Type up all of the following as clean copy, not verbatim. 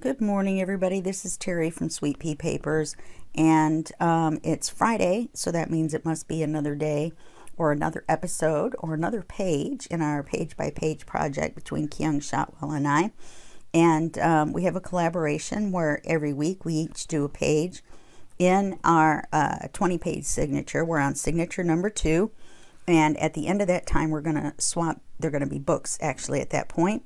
Good morning, everybody. This is Terry from Sweet Pea Papers, and it's Friday, so that means it must be another day or another episode or another page in our page-by-page project between Kyung Shotwell and I. And we have a collaboration where every week we each do a page in our 20-page signature. We're on signature number 2, and at the end of that time we're going to swap. They're going to be books, actually, at that point.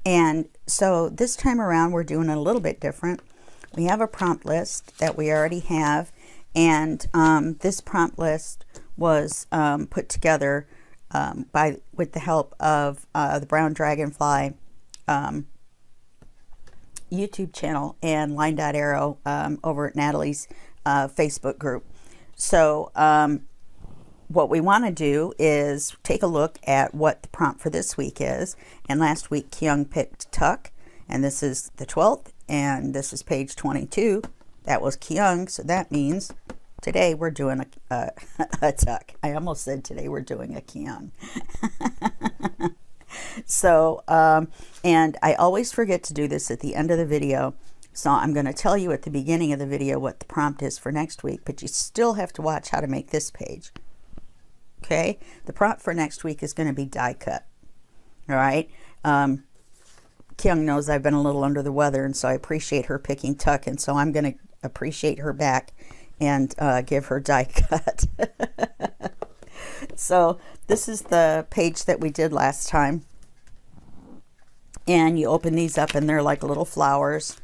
And so this time around we're doing it a little bit different. We have a prompt list that we already have, and this prompt list was put together with the help of the Brown Dragonfly YouTube channel and Line Dot Arrow over at Natalie's Facebook group. So what we want to do is take a look at what the prompt for this week is. And last week Kyung picked Tuck, and this is the 12th, and this is page 22. That was Kyung, so that means today we're doing a Tuck. I almost said today we're doing a Kyung. So, and I always forget to do this at the end of the video. So I'm going to tell you at the beginning of the video what the prompt is for next week, but you still have to watch how to make this page. Okay, the prompt for next week is going to be die cut. All right. Kyung knows I've been a little under the weather, and so I appreciate her picking Tuck, and so I'm going to appreciate her back and give her die cut. So this is the page that we did last time, and you open these up and they're like little flowers,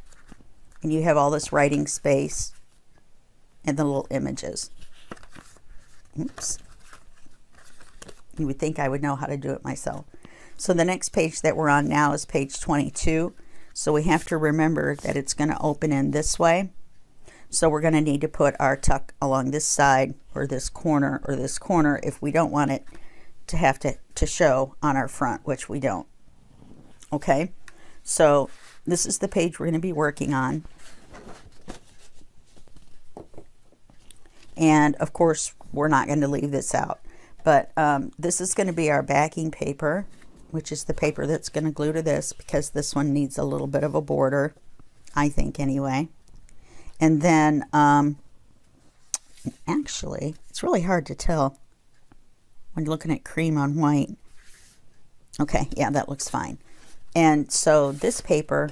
and you have all this writing space and the little images. Oops. You would think I would know how to do it myself. So the next page that we're on now is page 22. So we have to remember that it's going to open in this way. So we're going to need to put our tuck along this side or this corner if we don't want it to have to show on our front, which we don't. Okay, so this is the page we're going to be working on. And of course, we're not going to leave this out. But this is going to be our backing paper, which is the paper that's going to glue to this, because this one needs a little bit of a border, I think anyway. And then, actually, it's really hard to tell when you're looking at cream on white. Okay, yeah, that looks fine. And so this paper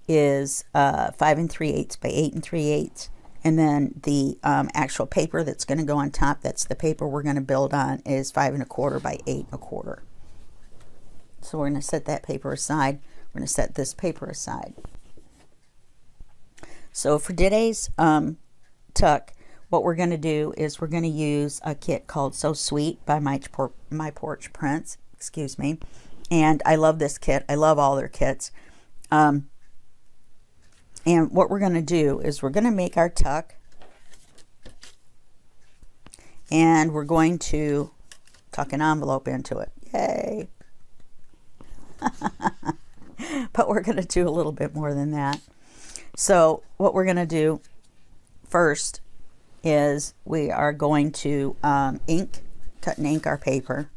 is 5 3/8 by 8 3/8. And then the actual paper that's going to go on top, that's the paper we're going to build on, is 5 1/4 by 8 1/4. So we're going to set that paper aside. We're going to set this paper aside. So for today's tuck, what we're going to do is we're going to use a kit called So Sweet by My Porch Prints. Excuse me. And I love this kit. I love all their kits. And what we're going to do is we're going to make our tuck, and we're going to tuck an envelope into it. Yay! But we're going to do a little bit more than that. So what we're going to do first is we are going to cut and ink our paper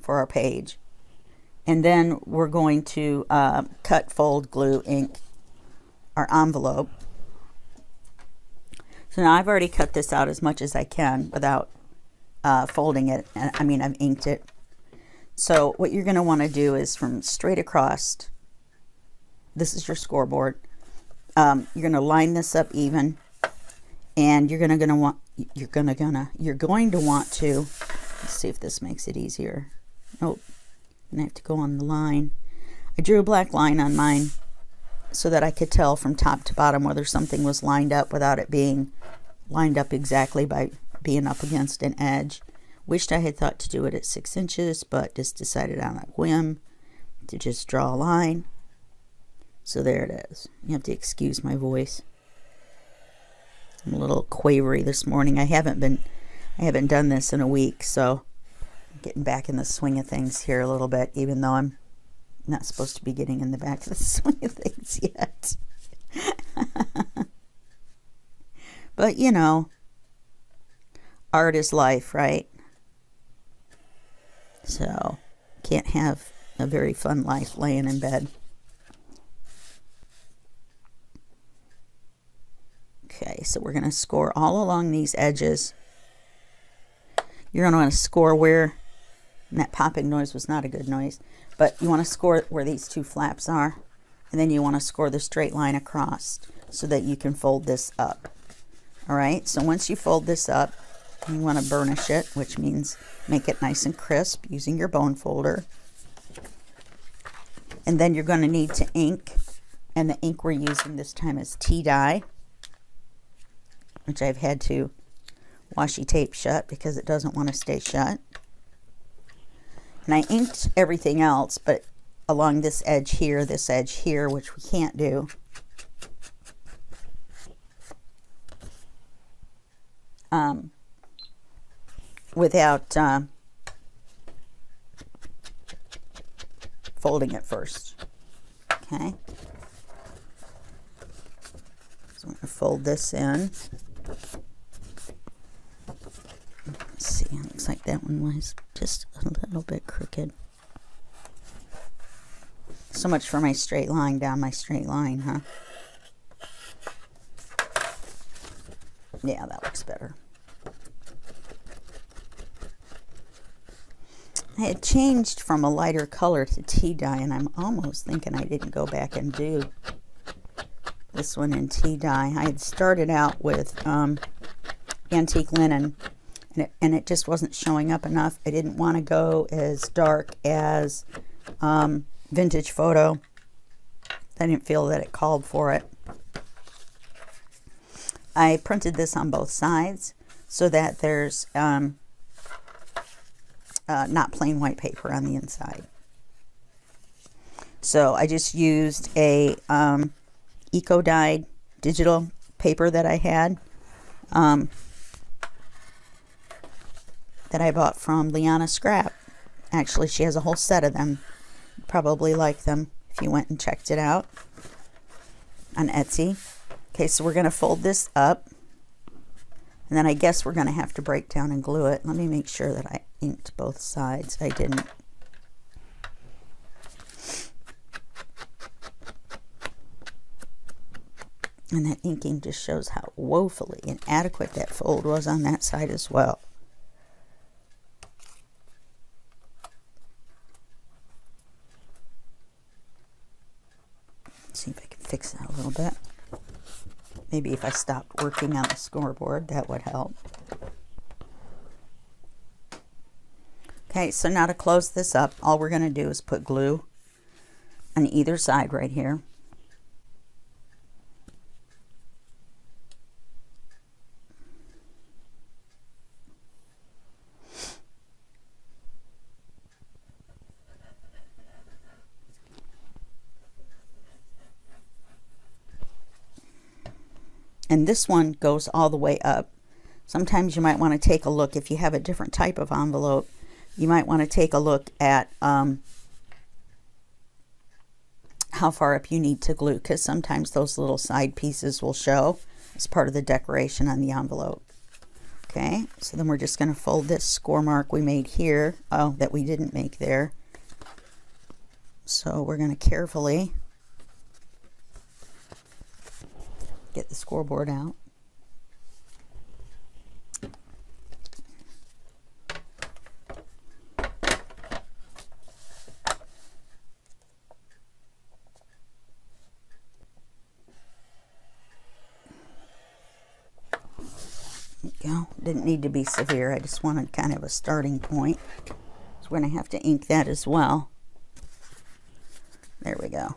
for our page. And then we're going to cut, fold, glue, ink our envelope. So now I've already cut this out as much as I can without folding it. I mean, I've inked it. So what you're going to want to do is from straight across, this is your scoreboard. You're going to line this up even, and you're going to want to, let's see if this makes it easier. Nope. I'm going to have to go on the line. I drew a black line on mine so that I could tell from top to bottom whether something was lined up without it being lined up exactly by being up against an edge. Wished I had thought to do it at 6 inches, but just decided on a whim to just draw a line. So there it is. You have to excuse my voice. I'm a little quavery this morning. I haven't done this in a week, so I'm getting back in the swing of things here a little bit, even though I'm not supposed to be getting in the back of the swing of things yet. But you know, art is life, right? So can't have a very fun life laying in bed. Okay, so we're going to score all along these edges. You're going to want to score where, and that popping noise was not a good noise, but you want to score where these two flaps are, and then you want to score the straight line across so that you can fold this up. All right, so once you fold this up, you want to burnish it, which means make it nice and crisp using your bone folder. And then you're going to need to ink, and the ink we're using this time is tea dye, which I've had to washi tape shut because it doesn't want to stay shut. And I inked everything else, but along this edge here, which we can't do. Without folding it first. Okay. So I'm going to fold this in. Let's see, it looks like that one was just a little bit crooked. So much for my straight line down my straight line, huh? Yeah, that looks better. I had changed from a lighter color to tea dye, and I'm almost thinking I didn't go back and do this one in tea dye. I had started out with antique linen, and it just wasn't showing up enough. I didn't want to go as dark as vintage photo. I didn't feel that it called for it. I printed this on both sides so that there's not plain white paper on the inside. So I just used a eco-dyed digital paper that I had that I bought from Liana Scrap. Actually, she has a whole set of them. You'd probably like them if you went and checked it out on Etsy. Okay, so we're going to fold this up, and then I guess we're going to have to break down and glue it. Let me make sure that I inked both sides. I didn't. And that inking just shows how woefully inadequate that fold was on that side as well. Let's see if I can fix that a little bit. Maybe if I stopped working on the scoreboard, that would help. Okay, so now to close this up, all we're going to do is put glue on either side right here. And this one goes all the way up. Sometimes you might want to take a look, if you have a different type of envelope, you might want to take a look at how far up you need to glue, because sometimes those little side pieces will show as part of the decoration on the envelope. Okay, so then we're just going to fold this score mark we made here, that we didn't make there. So we're going to carefully get the scoreboard out. There you go. Didn't need to be severe. I just wanted kind of a starting point. So we're going to have to ink that as well. There we go.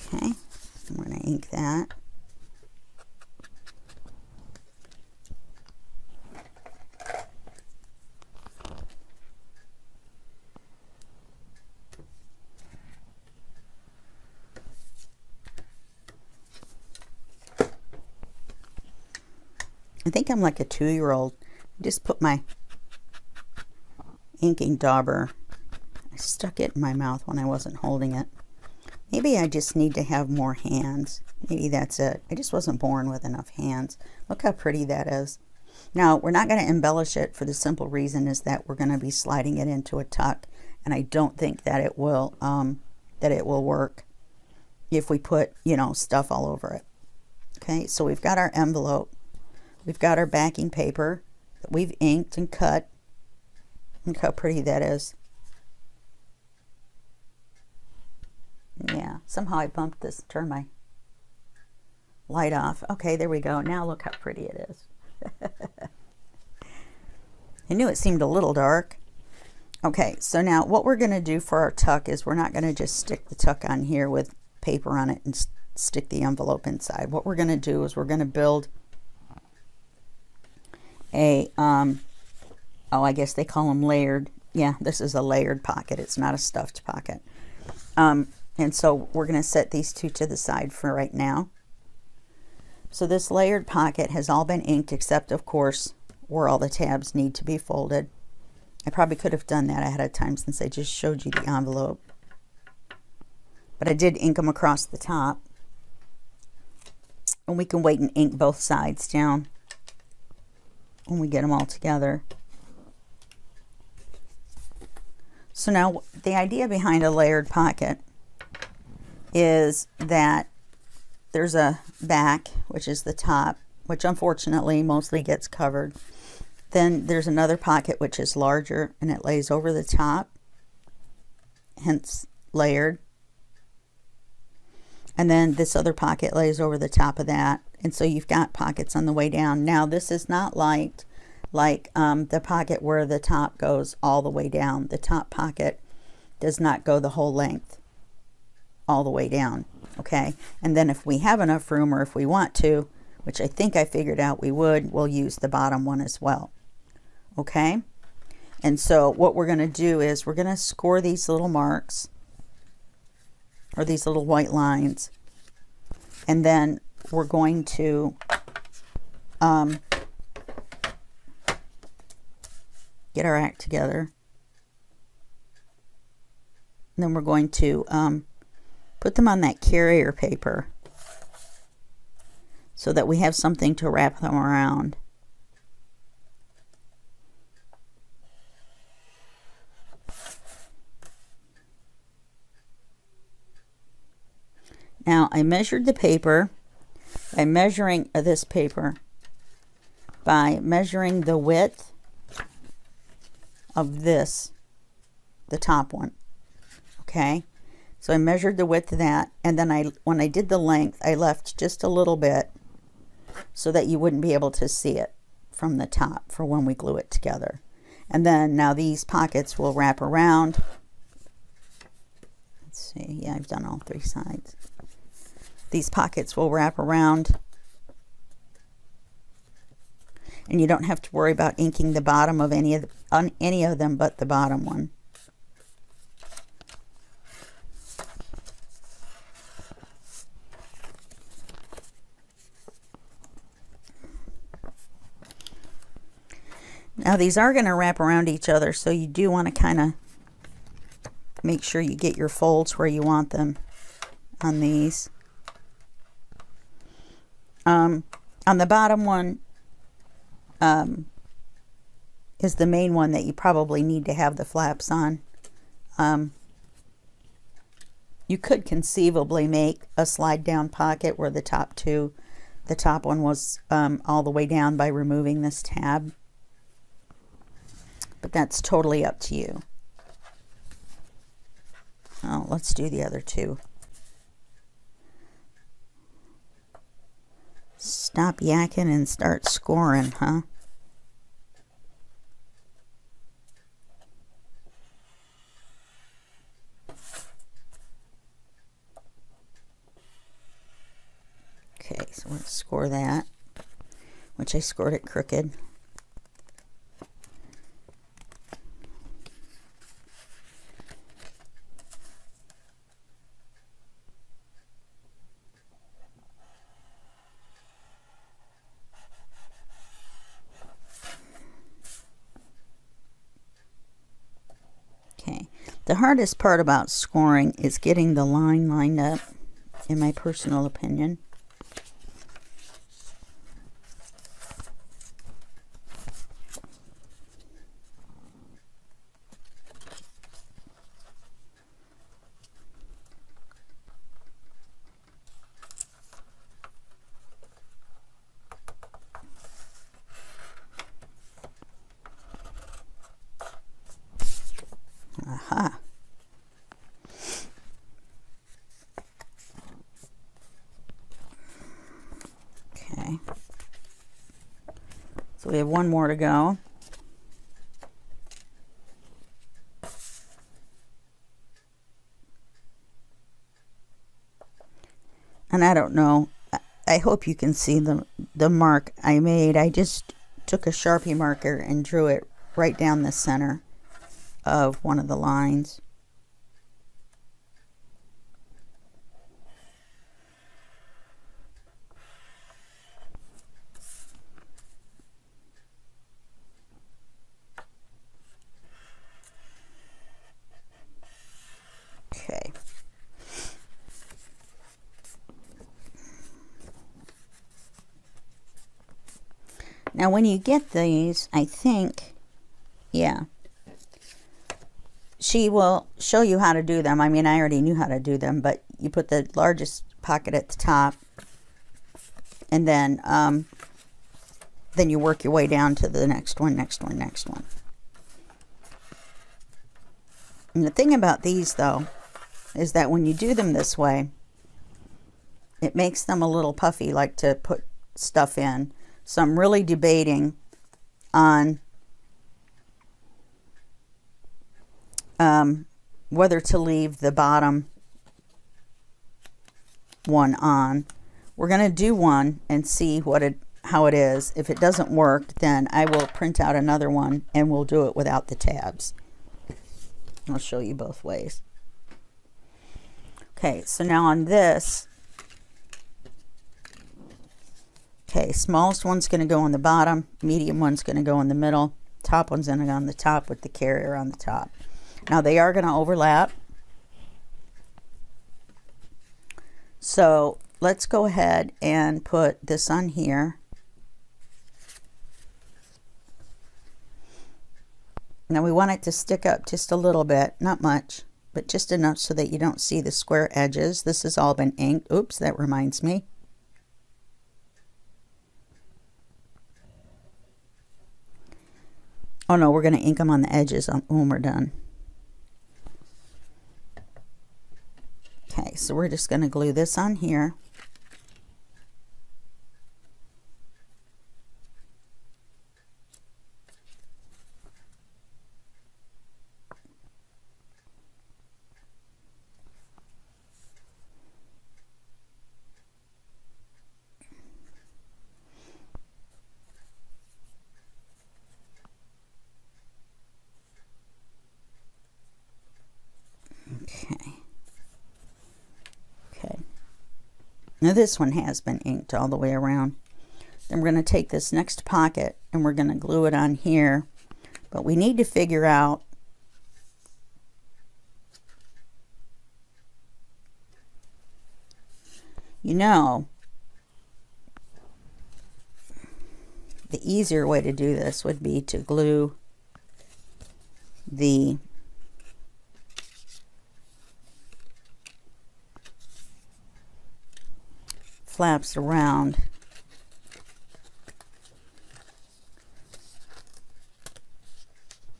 Okay. I'm going to ink that. I think I'm like a 2-year-old. I just put my inking dauber, I stuck it in my mouth when I wasn't holding it. Maybe I just need to have more hands. Maybe that's it. I just wasn't born with enough hands. Look how pretty that is. Now, we're not going to embellish it for the simple reason is that we're going to be sliding it into a tuck, and I don't think that it will work if we put, you know, stuff all over it. Okay, so we've got our envelope. We've got our backing paper that we've inked and cut. Look how pretty that is. Yeah, somehow I bumped this. Turn my light off. Okay, there we go. Now look how pretty it is. I knew it seemed a little dark. Okay, so now what we're going to do for our tuck is we're not going to just stick the tuck on here with paper on it and stick the envelope inside. What we're going to do is we're going to build a, oh, I guess they call them layered. Yeah, this is a layered pocket. It's not a stuffed pocket. And so we're going to set these two to the side for right now. So this layered pocket has all been inked except, of course, where all the tabs need to be folded. I probably could have done that ahead of time since I just showed you the envelope. But I did ink them across the top. And we can wait and ink both sides down when we get them all together. So now the idea behind a layered pocket is that there's a back, which is the top, which unfortunately mostly gets covered. Then there's another pocket which is larger and it lays over the top, hence layered. And then this other pocket lays over the top of that. And so you've got pockets on the way down. Now this is not like the pocket where the top goes all the way down. The top pocket does not go the whole length all the way down. Okay, and then if we have enough room or if we want to, which I think I figured out we would, we'll use the bottom one as well. Okay, and so what we're going to do is we're going to score these little marks or these little white lines, and then we're going to get our act together. And then we're going to put them on that carrier paper so that we have something to wrap them around. Now I measured the paper by measuring this paper by measuring the width of this, the top one. Okay, so I measured the width of that, and then when I did the length, I left just a little bit so that you wouldn't be able to see it from the top for when we glue it together. And then now these pockets will wrap around. Let's see, yeah, I've done all three sides. These pockets will wrap around, and you don't have to worry about inking the bottom of any of them but the bottom one. Now these are going to wrap around each other, so you do want to kind of make sure you get your folds where you want them on these. On the bottom one is the main one that you probably need to have the flaps on. You could conceivably make a slide down pocket where the top one was all the way down by removing this tab. But that's totally up to you. Oh, let's do the other two. Stop yakking and start scoring, huh? Okay, so let's score that, which I scored it crooked. The hardest part about scoring is getting the line lined up, in my personal opinion. So we have one more to go. And I don't know, I hope you can see the mark I made. I just took a Sharpie marker and drew it right down the center of one of the lines. Okay. Now when you get these, I think, yeah, she will show you how to do them. I mean, I already knew how to do them, but you put the largest pocket at the top, and then you work your way down to the next one, next one, next one. And the thing about these, though, is that when you do them this way, it makes them a little puffy, like to put stuff in. So I'm really debating on whether to leave the bottom one on. We're going to do one and see how it is. If it doesn't work, then I will print out another one and we'll do it without the tabs. I'll show you both ways. Okay, so now on this, okay, smallest one's going to go on the bottom, medium one's going to go in the middle, top one's going to go on the top with the carrier on the top. Now they are going to overlap. So let's go ahead and put this on here. Now we want it to stick up just a little bit, not much, but just enough so that you don't see the square edges. This has all been inked. Oops, that reminds me. Oh no, we're going to ink them on the edges when we're done. Okay, so we're just going to glue this on here. Okay. Now this one has been inked all the way around. Then we're going to take this next pocket and we're going to glue it on here. But we need to figure out the easier way to do this would be to glue the flaps around.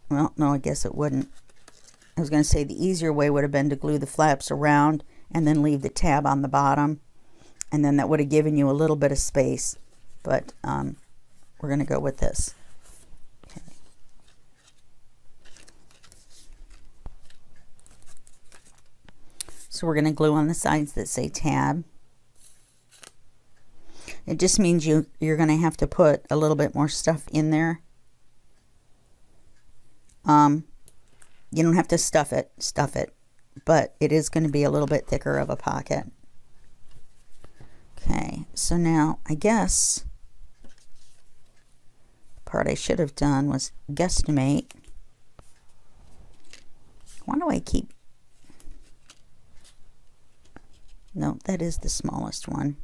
Well, no, I guess it wouldn't. I was going to say the easier way would have been to glue the flaps around and then leave the tab on the bottom, and then that would have given you a little bit of space, but we're going to go with this. Okay. So we're going to glue on the sides that say tab. It just means you're going to have to put a little bit more stuff in there. You don't have to stuff it, but it is going to be a little bit thicker of a pocket. Okay, so now I guess the part I should have done was guesstimate. Why do I keep... No, that is the smallest one.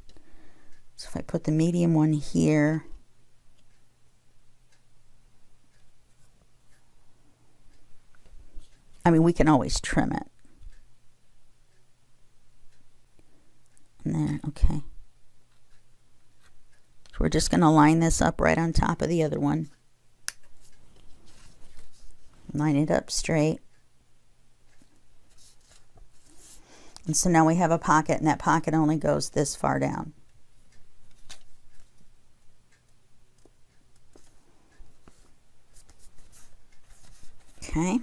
So if I put the medium one here, I mean, we can always trim it. And there, okay. So we're just going to line this up right on top of the other one. Line it up straight. And so now we have a pocket, and that pocket only goes this far down. Okay.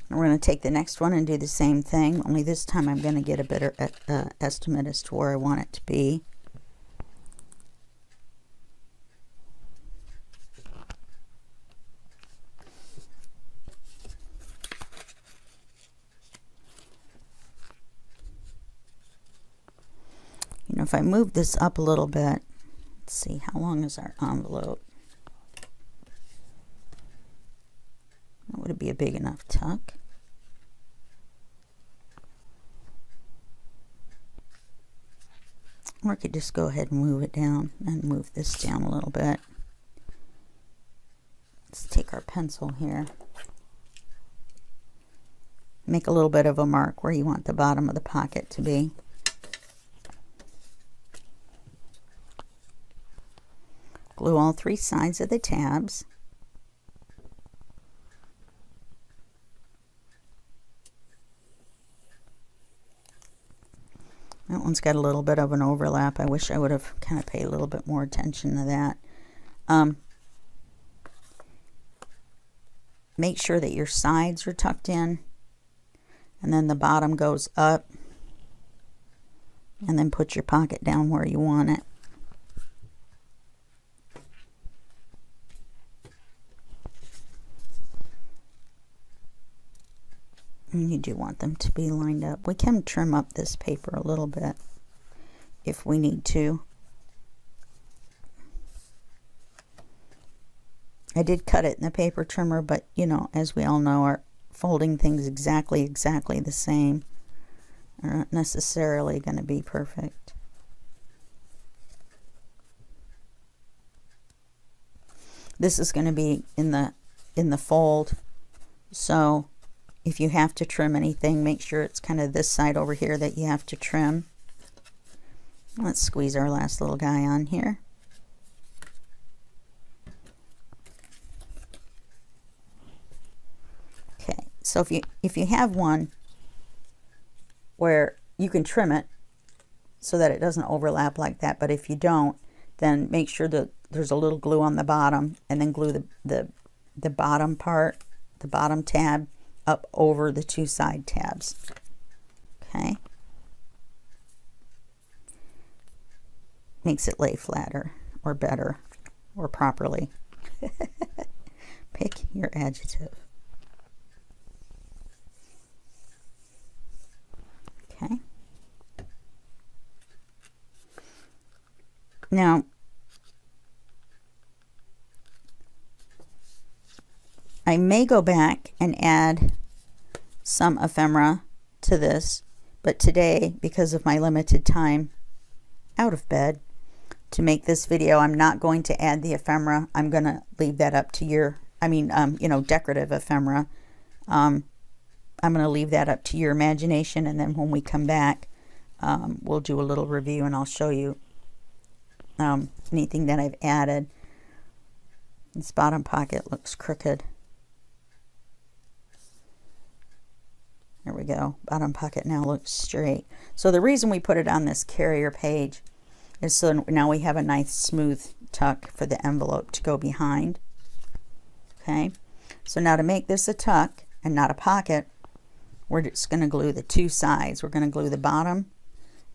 And we're going to take the next one and do the same thing, only this time I'm going to get a better estimate as to where I want it to be. You know, if I move this up a little bit, let's see, how long is our envelope? Would it be a big enough tuck? Or I could just go ahead and move it down and move this down a little bit. Let's take our pencil here. Make a little bit of a mark where you want the bottom of the pocket to be. Glue all 3 sides of the tabs. That one's got a little bit of an overlap. I wish I would have kind of paid a little bit more attention to that. Make sure that your sides are tucked in, and then the bottom goes up, and then put your pocket down where you want it. And you do want them to be lined up. We can trim up this paper a little bit if we need to. I did cut it in the paper trimmer, but you know, as we all know, our folding things exactly the same are not necessarily going to be perfect. This is going to be in the fold, so if you have to trim anything, make sure it's kind of this side over here that you have to trim. Let's squeeze our last little guy on here. Okay, so if you have one where you can trim it so that it doesn't overlap like that, but if you don't, then make sure that there's a little glue on the bottom, and then glue the bottom part, the bottom tab, up over the 2 side tabs. Okay. Makes it lay flatter or better or properly. Pick your adjective. Okay. Now, I may go back and add some ephemera to this, but today, because of my limited time out of bed to make this video, I'm not going to add the ephemera. I'm going to leave that up to your, you know, decorative ephemera. I'm going to leave that up to your imagination, and then when we come back, we'll do a little review and I'll show you anything that I've added. This bottom pocket looks crooked. There we go. Bottom pocket now looks straight. So the reason we put it on this carrier page is so now we have a nice smooth tuck for the envelope to go behind. Okay. So now to make this a tuck and not a pocket, we're just going to glue the 2 sides. We're going to glue the bottom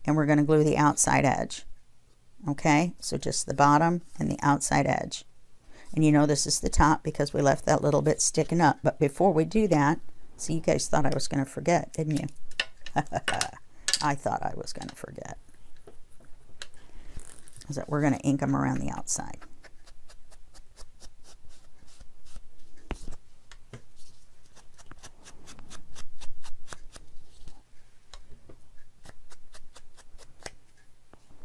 and we're going to glue the outside edge. Okay. So just the bottom and the outside edge. And you know this is the top because we left that little bit sticking up. But before we do that, see, you guys thought I was going to forget, didn't you? I thought I was going to forget. Is that we're going to ink them around the outside.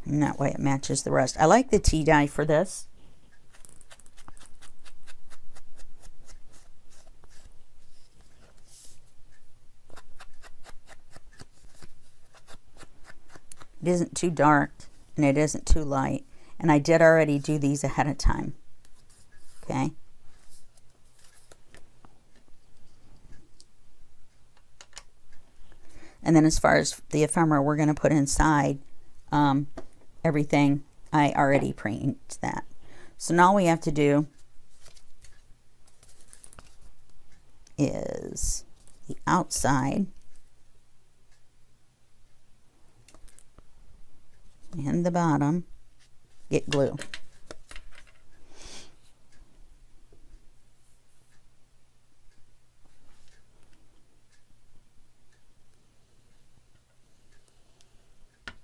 And that way it matches the rest. I like the tea dye for this. It isn't too dark and it isn't too light. And I did already do these ahead of time. Okay. And then as far as the ephemera, we're going to put inside everything. I already pre-inked that. So now all we have to do is the outside and the bottom get glue.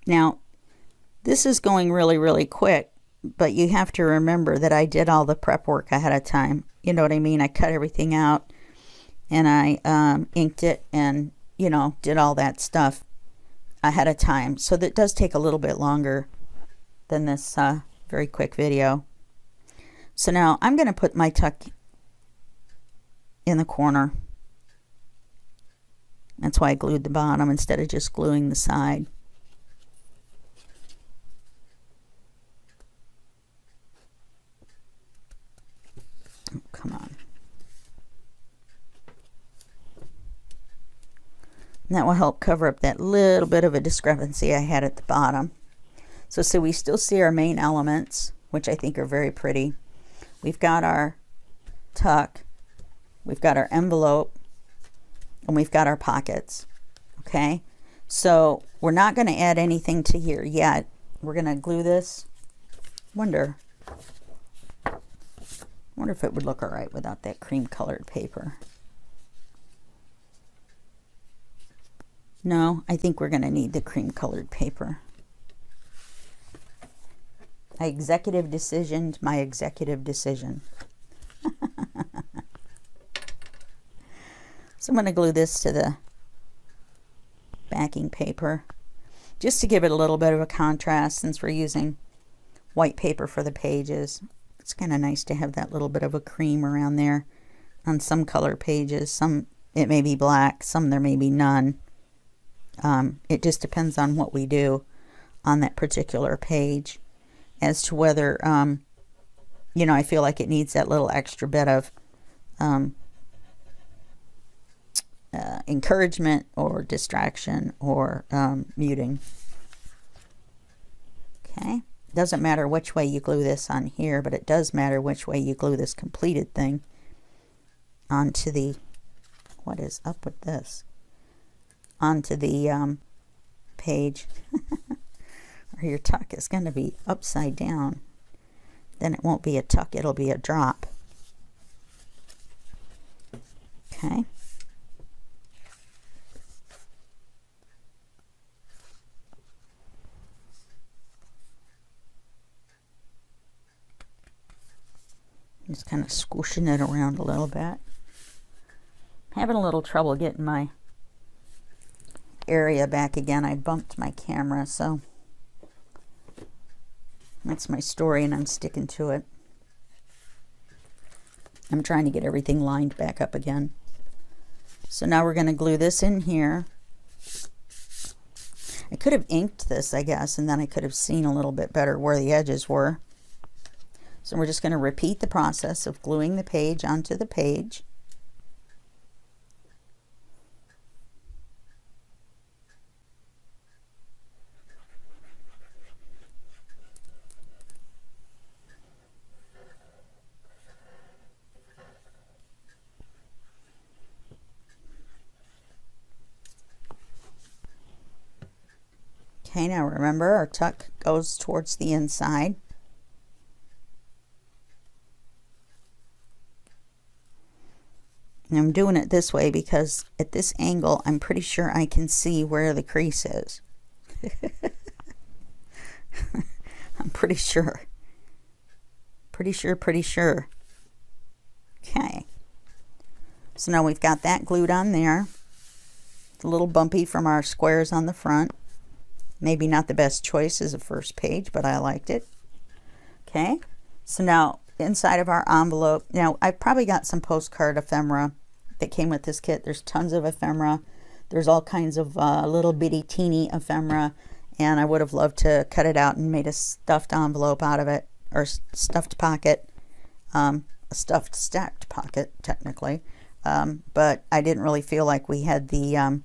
Now, this is going really, really quick, but you have to remember that I did all the prep work ahead of time. You know what I mean? I cut everything out and I inked it and, you know, did all that stuff ahead of time. So that does take a little bit longer than this very quick video. So now I'm going to put my tuck in the corner. That's why I glued the bottom instead of just gluing the side. Oh, come on. And that will help cover up that little bit of a discrepancy I had at the bottom. So we still see our main elements, which I think are very pretty. We've got our tuck, we've got our envelope, and we've got our pockets. Okay, so we're not going to add anything to here yet. We're going to glue this. Wonder if it would look all right without that cream colored paper. No, I think we're going to need the cream colored paper. I executive decisioned my executive decision. So I'm going to glue this to the backing paper just to give it a little bit of a contrast, since we're using white paper for the pages. It's kind of nice to have that little bit of a cream around there on some color pages. Some it may be black, some there may be none. It just depends on what we do on that particular page as to whether, you know, I feel like it needs that little extra bit of encouragement or distraction or muting. Okay. Doesn't matter which way you glue this on here, but it does matter which way you glue this completed thing onto the, what is up with this? Onto the page. Or your tuck is going to be upside down. Then it won't be a tuck, it'll be a drop. Okay. Just kind of squishing it around a little bit. I'm having a little trouble getting my area back again. I bumped my camera, so that's my story and I'm sticking to it. I'm trying to get everything lined back up again. So now we're going to glue this in here. I could have inked this, I guess, and then I could have seen a little bit better where the edges were. So we're just going to repeat the process of gluing the page onto the page. Okay, now remember our tuck goes towards the inside. And I'm doing it this way because at this angle, I'm pretty sure I can see where the crease is. I'm pretty sure. Pretty sure. Okay. So now we've got that glued on there. It's a little bumpy from our squares on the front. Maybe not the best choice as a first page, but I liked it. Okay. So now inside of our envelope, now I've probably got some postcard ephemera that came with this kit. There's tons of ephemera. There's all kinds of little bitty teeny ephemera, and I would have loved to cut it out and made a stuffed envelope out of it, or stuffed pocket, a stuffed stacked pocket technically, but I didn't really feel like we had the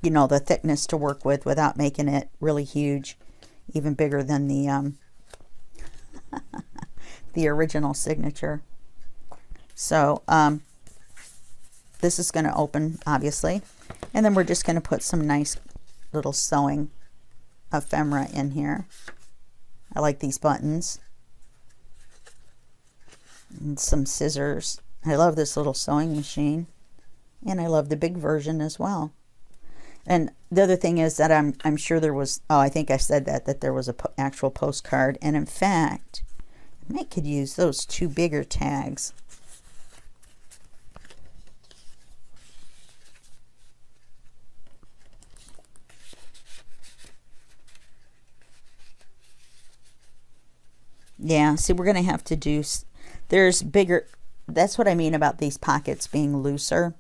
you know, the thickness to work with without making it really huge, even bigger than the the original signature. So this is going to open, obviously. And then we're just going to put some nice little sewing ephemera in here. I like these buttons. And some scissors. I love this little sewing machine. And I love the big version as well. And the other thing is that I'm sure there was, oh, I think I said that there was a actual postcard. And in fact, I could use those 2 bigger tags. Yeah, see, we're going to have to do, there's bigger, that's what I mean about these pockets being looser.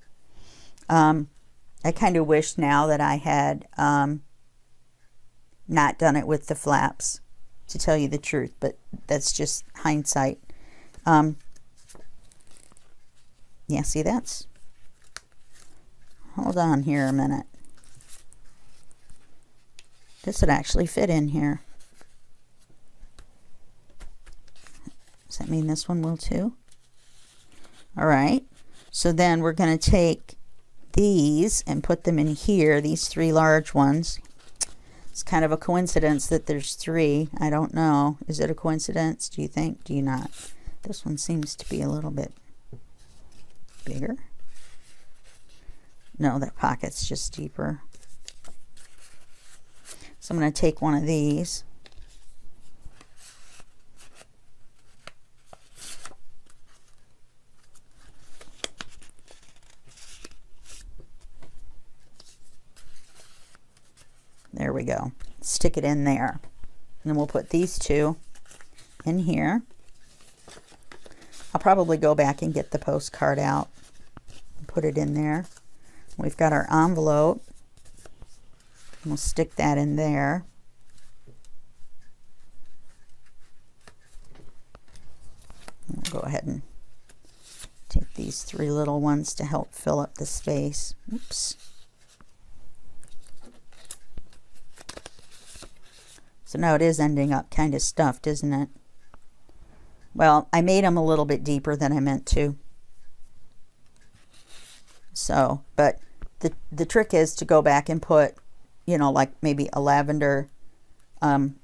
I kind of wish now that I had not done it with the flaps, to tell you the truth, but that's just hindsight. Yeah, see, that's, hold on here a minute. This would actually fit in here. Does that mean this one will too? All right, so then we're going to take these and put them in here, these 3 large ones. It's kind of a coincidence that there's 3. I don't know. Is it a coincidence? Do you think? Do you not? This one seems to be a little bit bigger. No, that pocket's just deeper. So I'm going to take one of these. There we go. Stick it in there. And then we'll put these 2 in here. I'll probably go back and get the postcard out and put it in there. We've got our envelope. We'll stick that in there. We'll go ahead and take these 3 little ones to help fill up the space. Oops. So now it is ending up kind of stuffed, isn't it? Well, I made them a little bit deeper than I meant to. So, but the trick is to go back and put, you know, like maybe a lavender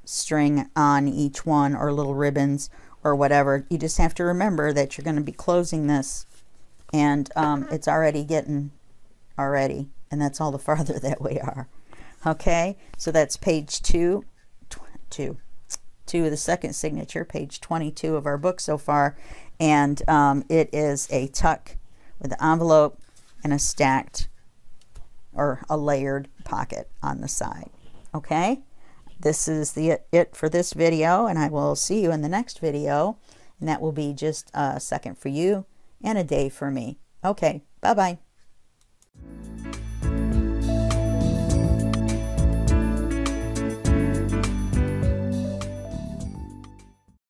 string on each one, or little ribbons or whatever. You just have to remember that you're going to be closing this, and it's already getting and that's all the farther that we are. Okay, so that's page 2 of the second signature, page 22 of our book so far, and it is a tuck with an envelope and a stacked or a layered pocket on the side. Okay, this is it for this video, and I will see you in the next video, and that will be just a second for you and a day for me. Okay, bye-bye.